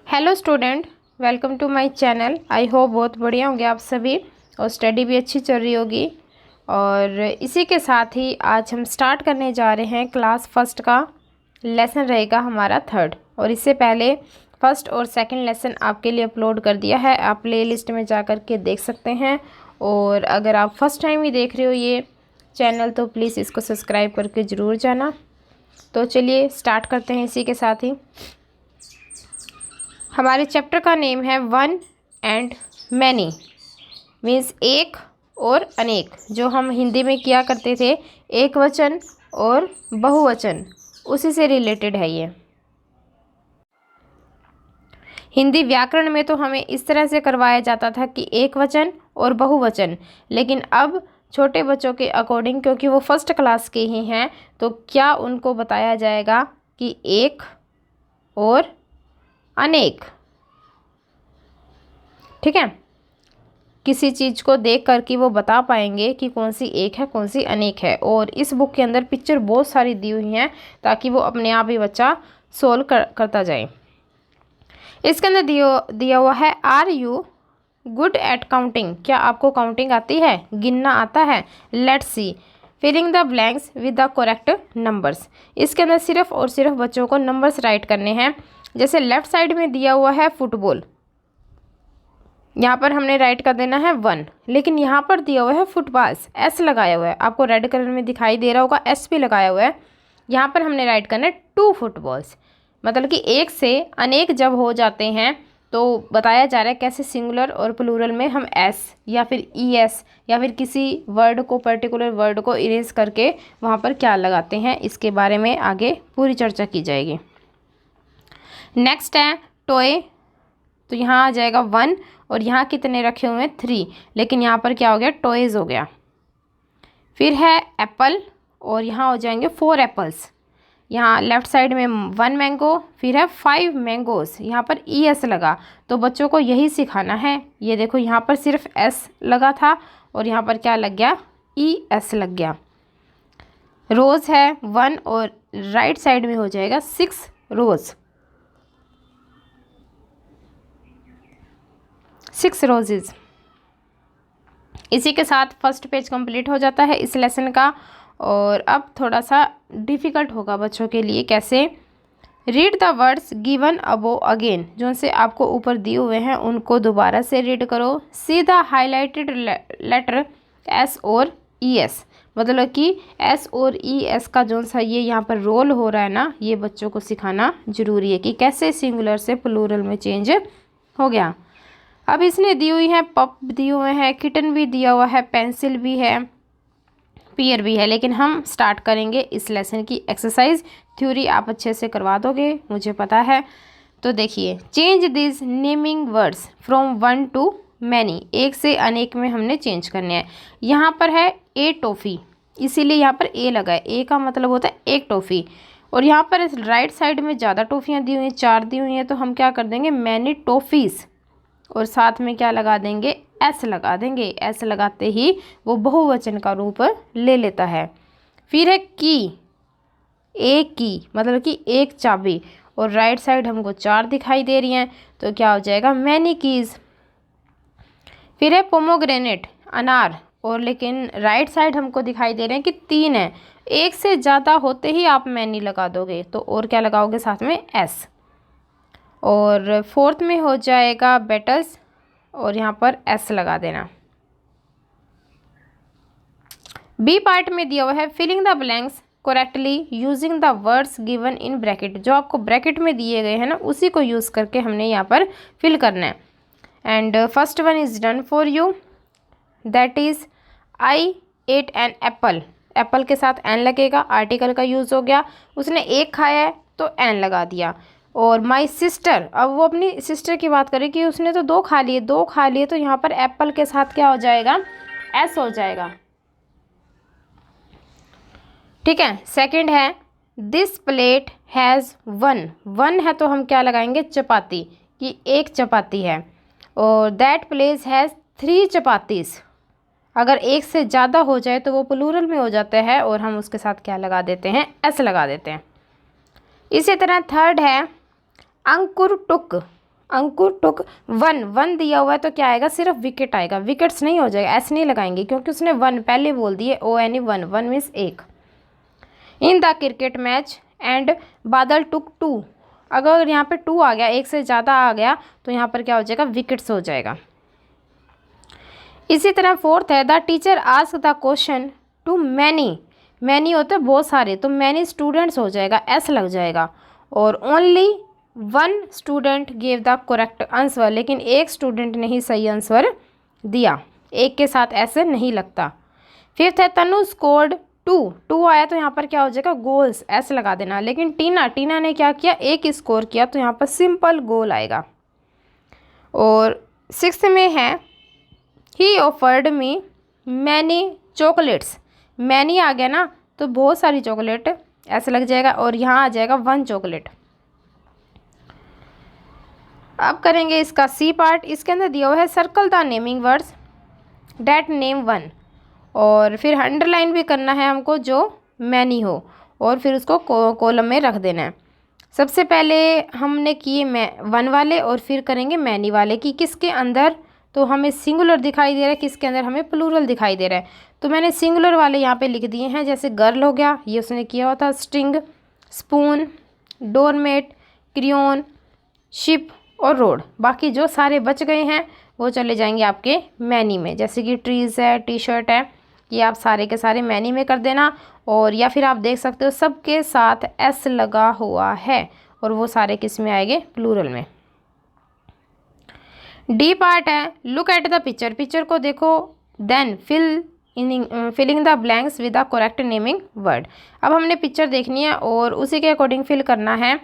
Hello student, welcome to my channel. I hope बहुत बढ़िया होंगे आप सभी और स्टडी भी अच्छी चल रही होगी। और इसी के साथ ही आज हम स्टार्ट करने जा रहे हैं क्लास फर्स्ट का लेसन रहेगा हमारा थर्ड। और इससे पहले फर्स्ट और सेकंड लेसन आपके लिए अपलोड कर दिया है, आप प्ले लिस्ट में जा कर के देख सकते हैं। और अगर आप फर्स्ट टाइम ही देख रहे हो ये चैनल तो प्लीज़ इसको सब्सक्राइब करके ज़रूर जाना। तो चलिए स्टार्ट करते हैं इसी के साथ ही। हमारे चैप्टर का नेम है वन एंड मैनी, मीन्स एक और अनेक। जो हम हिंदी में किया करते थे एक वचन और बहुवचन, उसी से रिलेटेड है ये। हिंदी व्याकरण में तो हमें इस तरह से करवाया जाता था कि एक वचन और बहुवचन, लेकिन अब छोटे बच्चों के अकॉर्डिंग, क्योंकि वो फर्स्ट क्लास के ही हैं, तो क्या उनको बताया जाएगा कि एक और अनेक। ठीक है, किसी चीज़ को देख कर के वो बता पाएंगे कि कौन सी एक है कौन सी अनेक है। और इस बुक के अंदर पिक्चर बहुत सारी दी हुई हैं ताकि वो अपने आप ही बच्चा सोल्व करता जाए। इसके अंदर दिया हुआ है are you good at counting. क्या आपको काउंटिंग आती है, गिनना आता है? Let's see filling the blanks with the correct numbers. इसके अंदर सिर्फ और सिर्फ बच्चों को नंबर्स राइट करने हैं। जैसे लेफ्ट साइड में दिया हुआ है फुटबॉल, यहाँ पर हमने राइट कर देना है 1, लेकिन यहाँ पर दिया हुआ है फुटबॉल्स, एस लगाया हुआ है, आपको रेड कलर में दिखाई दे रहा होगा, एस भी लगाया हुआ है। यहाँ पर हमने राइट करना है 2 फुटबॉल्स। मतलब कि एक से अनेक जब हो जाते हैं तो बताया जा रहा है कैसे सिंगुलर और प्लूरल में हम एस या फिर ई एस या फिर किसी वर्ड को, पर्टिकुलर वर्ड को इरेज करके वहाँ पर क्या लगाते हैं, इसके बारे में आगे पूरी चर्चा की जाएगी। नेक्स्ट है टॉय, तो यहाँ आ जाएगा 1 और यहाँ कितने रखे हुए हैं 3, लेकिन यहाँ पर क्या हो गया, टॉयज़ हो गया। फिर है एप्पल और यहाँ हो जाएंगे 4 एप्पल्स। यहाँ लेफ्ट साइड में 1 मैंगो, फिर है 5 मैंगोज, यहाँ पर ई एस लगा। तो बच्चों को यही सिखाना है। ये देखो यहाँ पर सिर्फ एस लगा था और यहाँ पर क्या लग गया, ई एस लग गया। रोज़ है 1 और राइट साइड में हो जाएगा 6 रोज़, 6 रोजेज़। इसी के साथ फर्स्ट पेज कंप्लीट हो जाता है इस लेसन का। और अब थोड़ा सा डिफ़िकल्ट होगा बच्चों के लिए। कैसे? Read the words given above again, जो से आपको ऊपर दिए हुए हैं उनको दोबारा से रीड करो। See the highlighted letter S और ई एस, मतलब कि एस और ई एस का जो सा ये यहाँ पर रोल हो रहा है ना, ये बच्चों को सिखाना जरूरी है कि कैसे सिंगुलर से प्लूरल में चेंज हो गया। अब इसने दी हुई है पप दिए हुए हैं, किटन भी दिया हुआ है, पेंसिल भी है, पियर भी है। लेकिन हम स्टार्ट करेंगे इस लेसन की एक्सरसाइज। थ्योरी आप अच्छे से करवा दोगे मुझे पता है। तो देखिए, change this naming words from 1 to many, एक से अनेक में हमने चेंज करने हैं। यहाँ पर है ए टॉफ़ी, इसीलिए यहाँ पर ए लगा है। ए का मतलब होता है एक टॉफ़ी। और यहाँ पर राइट साइड में ज़्यादा टॉफ़ियाँ दी हुई हैं, 4 दी हुई हैं, तो हम क्या कर देंगे, मैनी टॉफ़ीज़, और साथ में क्या लगा देंगे, एस लगा देंगे। एस लगाते ही वो बहुवचन का रूप ले लेता है। फिर है की, एक की मतलब कि एक चाबी, और राइट साइड हमको 4 दिखाई दे रही हैं, तो क्या हो जाएगा, मैनी कीज़। फिर है पोमोग्रेनेट, अनार, और लेकिन राइट साइड हमको दिखाई दे रहे हैं कि 3 है। एक से ज़्यादा होते ही आप मैनी लगा दोगे, तो और क्या लगाओगे साथ में, एस। और फोर्थ में हो जाएगा बेटल्स, और यहाँ पर एस लगा देना। बी पार्ट में दिया हुआ है filling the blanks correctly using the words given in bracket. जो आपको ब्रैकेट में दिए गए हैं ना, उसी को यूज़ करके हमने यहाँ पर फिल करना है। And first one is done for you, that is I ate an apple. Apple के साथ एन लगेगा, आर्टिकल का यूज़ हो गया। उसने एक खाया है तो एन लगा दिया। और माई सिस्टर, अब वो अपनी सिस्टर की बात करें कि उसने तो 2 खा लिए, 2 खा लिए, तो यहाँ पर एप्पल के साथ क्या हो जाएगा, एस हो जाएगा। ठीक है। सेकंड है दिस प्लेट हैज़ 1 है, तो हम क्या लगाएंगे, चपाती, कि एक चपाती है। और दैट प्लेस हैज़ 3 चपातीस। अगर एक से ज़्यादा हो जाए तो वो प्लूरल में हो जाता है, और हम उसके साथ क्या लगा देते हैं, एस लगा देते हैं। इसी तरह थर्ड है अंकुर टुक अंकुर टुक वन, वन दिया हुआ है तो क्या आएगा, सिर्फ विकेट आएगा, विकेट्स नहीं हो जाएगा, ऐसे नहीं लगाएंगे क्योंकि उसने वन पहले बोल दिए, ONE वन, वन मीन्स एक। In the cricket match and बादल टुक टू, अगर यहाँ पे टू आ गया, एक से ज़्यादा आ गया तो यहाँ पर क्या हो जाएगा, विकेट्स हो जाएगा। इसी तरह फोर्थ है, the teacher ask the question to many, many होते हैं बहुत सारे, तो मैनी स्टूडेंट्स हो जाएगा, एस लग जाएगा। और only one student gave the correct answer, लेकिन एक स्टूडेंट ने ही सही आंसर दिया, एक के साथ ऐसे नहीं लगता। फिफ्थ है, तनु स्कोर्ड टू, टू आया तो यहाँ पर क्या हो जाएगा, गोल्स, ऐसे लगा देना। लेकिन टीना, टीना ने क्या किया, एक स्कोर किया तो यहाँ पर सिंपल गोल आएगा। और सिक्स्थ में है, he offered me many chocolates, many आ गया ना तो बहुत सारी चॉकलेट ऐसे लग जाएगा, और यहाँ आ जाएगा वन चॉकलेट। अब करेंगे इसका सी पार्ट। इसके अंदर दिया हुआ है, circle the naming words that name one, और फिर अंडरलाइन भी करना है हमको जो मैनी हो, और फिर उसको कॉलम में रख देना है। सबसे पहले हमने किए वन वाले, और फिर करेंगे मैनी वाले कि किसके अंदर तो हमें सिंगुलर दिखाई दे रहा है, किसके अंदर हमें प्लूरल दिखाई दे रहा है। तो मैंने सिंगुलर वाले यहाँ पे लिख दिए हैं, जैसे गर्ल हो गया, ये उसने किया हुआ था, string, spoon, doormat, crayon, ship और रोड। बाकी जो सारे बच गए हैं वो चले जाएंगे आपके मैनी में, जैसे कि ट्रीज़ है, टी शर्ट है, ये आप सारे के सारे मैनी में कर देना। और या फिर आप देख सकते हो सबके साथ एस लगा हुआ है, और वो सारे किस में आएंगे, प्लूरल में। डी पार्ट है, look at the picture, picture को देखो, then filling the blanks with the correct naming word. अब हमने पिक्चर देखनी है और उसी के अकॉर्डिंग फिल करना है।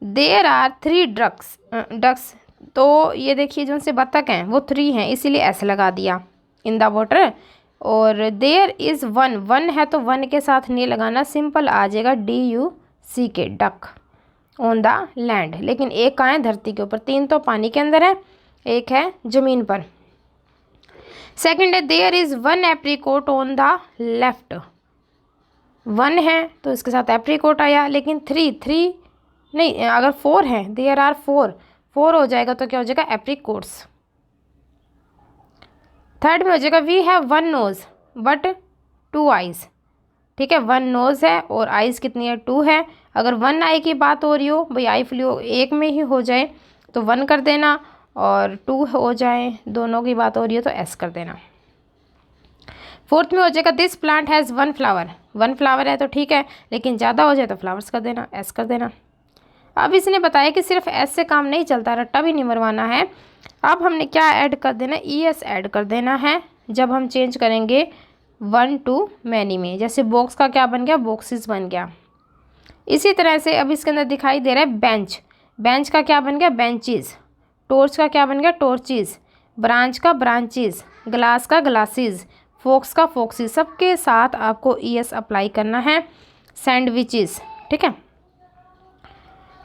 देयर आर 3 डक्स, तो ये देखिए जो उनसे बत्तख हैं वो 3 हैं, इसीलिए ऐसे लगा दिया इन द वाटर। और देयर इज़ वन, वन है तो वन के साथ नहीं लगाना, सिंपल आ जाएगा DUCK, duck, on the land. लेकिन एक कहाँ है, धरती के ऊपर, 3 तो पानी के अंदर है, एक है ज़मीन पर। सेकंड है, there is one apricot on the left, one है तो इसके साथ एप्रीकोट आया, लेकिन 3 नहीं, अगर 4 है, देयर आर 4 हो जाएगा तो क्या हो जाएगा, एप्रीकोट्स। थर्ड में हो जाएगा, we have one nose but 2 eyes, ठीक है, 1 नोज़ है और आइज़ कितनी है, 2 है। अगर 1 आई की बात हो रही हो, भाई आई फ्लू एक में ही हो जाए तो 1 कर देना, और 2 हो जाए दोनों की बात हो रही हो तो S कर देना। फोर्थ में हो जाएगा, this plant has 1 flower, 1 flower है तो ठीक है, लेकिन ज़्यादा हो जाए तो फ्लावर्स कर देना, S कर देना। अब इसने बताया कि सिर्फ S से काम नहीं चलता, रट्टा भी नहीं मरवाना है। अब हमने क्या ऐड कर देना, ES ऐड कर देना है जब हम चेंज करेंगे वन टू मैनी में। जैसे बॉक्स का क्या बन गया, बॉक्सेस बन गया। इसी तरह से अब इसके अंदर दिखाई दे रहा है बेंच, बेंच का क्या बन गया, बेंचेस। टॉर्च का क्या बन गया, टॉर्चेस। ब्रांच का ब्रांचेस, ग्लास का ग्लासेस, फॉक्स का फॉक्सेस। सबके साथ आपको ES अप्लाई करना है। सैंडविचेस, ठीक है।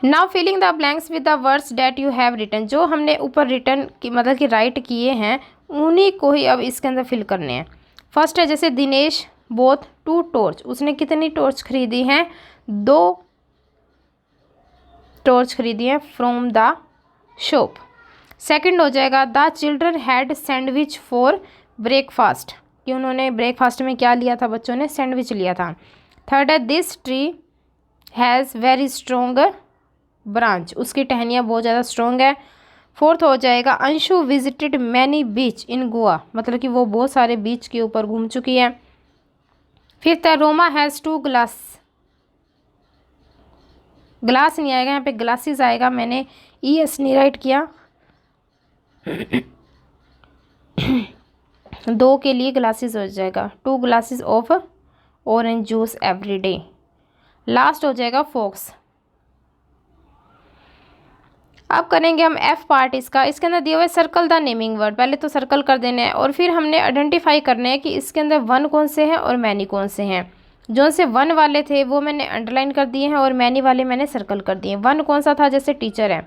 Now filling the blanks with the words that you have written, जो हमने ऊपर रिटन की मतलब कि राइट किए हैं उन्हीं को ही अब इसके अंदर फिल करने हैं। फर्स्ट है, जैसे दिनेश बोथ 2 टॉर्च, उसने कितनी टॉर्च खरीदी हैं, 2 टॉर्च खरीदी हैं फ्रॉम द शॉप। सेकंड हो जाएगा, the children had sandwich for breakfast, कि उन्होंने ब्रेकफास्ट में क्या लिया था, बच्चों ने सैंडविच लिया था। थर्ड है, this tree has very strong branch, उसकी टहनियाँ बहुत ज़्यादा स्ट्रॉन्ग है। फोर्थ हो जाएगा, अंशु विजिटेड मैनी बीच इन गोवा, मतलब कि वो बहुत सारे बीच के ऊपर घूम चुकी है। फिफ्थ है, रोमा हैज़ 2 ग्लास, ग्लास नहीं आएगा यहाँ पे, ग्लासेस आएगा, मैंने ES नहीं राइट किया 2 के लिए ग्लासेस हो जाएगा, 2 glasses of orange juice every day. Last हो जाएगा फॉक्स। अब करेंगे हम F पार्ट इसका। इसके अंदर दिया हुआ है सर्कल द नेमिंग वर्ड, पहले तो सर्कल कर देने हैं और फिर हमने आइडेंटिफाई करने हैं कि इसके अंदर 1 कौन से हैं और मैनी कौन से हैं। जो से 1 वाले थे वो मैंने अंडरलाइन कर दिए हैं और मैनी वाले मैंने सर्कल कर दिए हैं। 1 कौन सा था, जैसे टीचर है,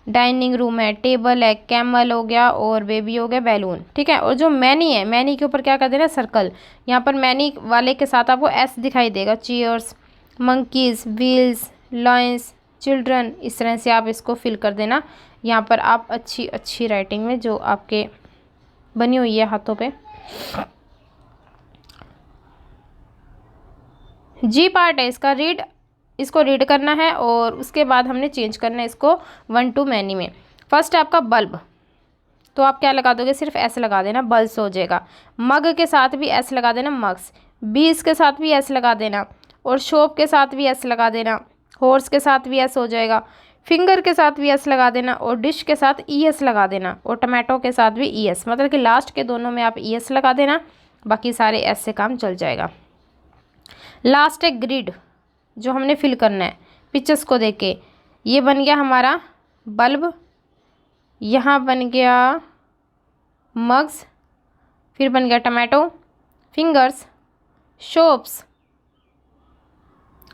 डाइनिंग रूम है, टेबल है, कैमल हो गया और बेबी हो गया, बैलून, ठीक है। और जो मैनी है, मैनी के ऊपर क्या कर देना, सर्कल। यहाँ पर मैनी वाले के साथ आपको S दिखाई देगा, chairs, monkeys, wheels, lions, children, इस तरह से आप इसको फिल कर देना। यहाँ पर आप अच्छी अच्छी राइटिंग में जो आपके बनी हुई है हाथों पे। जी पार्ट है इसका रीड, इसको रीड करना है और उसके बाद हमने चेंज करना है इसको 1 to मैनी में। फर्स्ट है आपका बल्ब, तो आप क्या लगा दोगे, सिर्फ एस लगा देना, बल्स हो जाएगा। मग के साथ भी एस लगा देना, मग्स। बीस के साथ भी एस लगा देना, और शॉप के साथ भी एस लगा देना। हॉर्स के साथ भी एस हो जाएगा। फिंगर के साथ भी एस लगा देना, और डिश के साथ ई एस लगा देना, और टमाटो के साथ भी ई एस, मतलब कि लास्ट के दोनों में आप ई एस लगा देना, बाकी सारे एस से काम चल जाएगा। लास्ट है ग्रिड, जो हमने फिल करना है पिक्चर्स को देख के। ये बन गया हमारा बल्ब, यहाँ बन गया मग्स, फिर बन गया टमाटो, फिंगर्स, शॉप्स,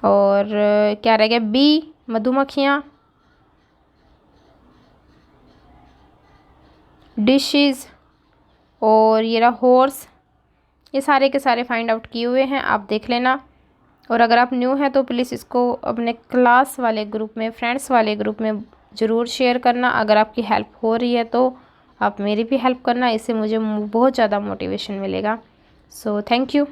और क्या रह गया, बी मधुमक्खियाँ, डिशेस, और ये रहा हॉर्स। ये सारे के सारे फाइंड आउट किए हुए हैं, आप देख लेना। और अगर आप न्यू हैं तो प्लीज़ इसको अपने क्लास वाले ग्रुप में, फ्रेंड्स वाले ग्रुप में ज़रूर शेयर करना। अगर आपकी हेल्प हो रही है तो आप मेरी भी हेल्प करना, इससे मुझे बहुत ज़्यादा मोटिवेशन मिलेगा। So thank you.